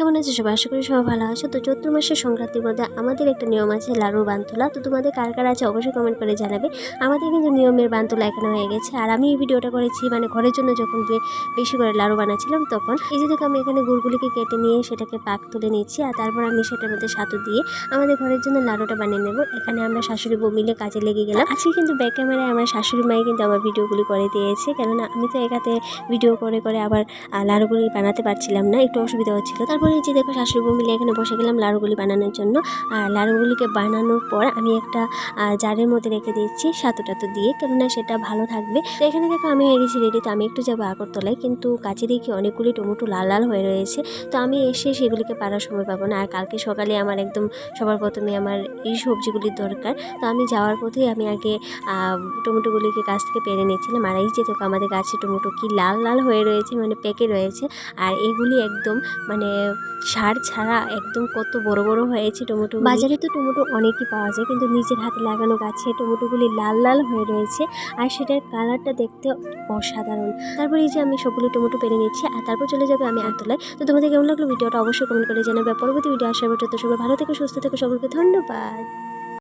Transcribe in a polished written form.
কেমন আছো সবাই? আশা করি সবাই ভালো আছো। তো চৈত্র মাসের সংক্রান্তির মধ্যে আমাদের একটা নিয়ম আছে লাড়ুর বান তোলা। তো তোমাদের কার কার আছে অবশ্যই কমেন্ট করে জানাবে। আমাদের কিন্তু নিয়মের বান তোলা এখানে হয়ে গেছে। আর আমি এই ভিডিওটা করেছি মানে ঘরের জন্য যখন বেশি করে লাড়ু বানাচ্ছিলাম তখন। এই যে দেখো আমি এখানে গুড়গুলিকে কেটে নিয়ে সেটাকে পাক তুলে নিচ্ছি, আর তারপর আমি সেটার মধ্যে সাতু দিয়ে আমাদের ঘরের জন্য লাড়ুটা বানিয়ে নেব। এখানে আমরা শাশুড়ি বউ মিলে কাজে লেগে গেলাম। আজকে কিন্তু ব্যাক ক্যামেরায় আমার শাশুড়ি মাই কিন্তু আমার ভিডিওগুলি করে দিয়েছে, কেননা আমি তো একাতে ভিডিও করে করে আবার লাড়ুগুলি বানাতে পারছিলাম না, একটু অসুবিধা হচ্ছিলো। তারপরে যে দেখো শাশুড়ি বউ মিলে এখানে বসে গেলাম লাড়ুগুলি বানানোর জন্য। আর লাড়ুগুলিকে বানানোর পর আমি একটা জারের মধ্যে রেখে দিচ্ছি সাতু টাতু দিয়ে, কেননা সেটা ভালো থাকবে। তো এখানে দেখো আমি হয়ে গেছি রেডি। তো আমি একটু যাবো আগরতলায়, কিন্তু কাছে দেখি অনেকগুলি টমেটো লাল লাল হয়ে রয়েছে। তো আমি এসে সেগুলিকে পাড়ার সময় পাবো না। আর কালকে সকালে আমার একদম সবার প্রথমে আমার এই সবজিগুলির দরকার। তো আমি যাওয়ার পথেই আমি আগে টমেটোগুলিকে গাছ থেকে পেরে নিচ্ছিলাম। আর এই যে দেখো আমাদের গাছে টমেটো কি লাল লাল হয়ে রয়েছে, মানে পেকে রয়েছে। আর এগুলি একদম মানে সার ছাড়া একদম কত বড় বড় হয়েছে টমেটো। বাজারে তো টমেটো অনেকই পাওয়া যায়, কিন্তু নিজের হাতে লাগানো গাছে টমেটোগুলি লাল লাল হয়ে রয়েছে, আর সেটার কালারটা দেখতে অসাধারণ। তারপর এই যে আমি সবগুলো টমেটো পেরে নিচ্ছি, আর তারপর চলে যাবে আমি আগরতলায়। তো তোমাদের কেমন লাগলো ভিডিওটা অবশ্যই কমেন্ট করে জানাবে। পরবর্তী ভিডিও আসার পর্যন্ত সবাই ভালো থেকো, সুস্থ থেকো, সকলকে ধন্যবাদ।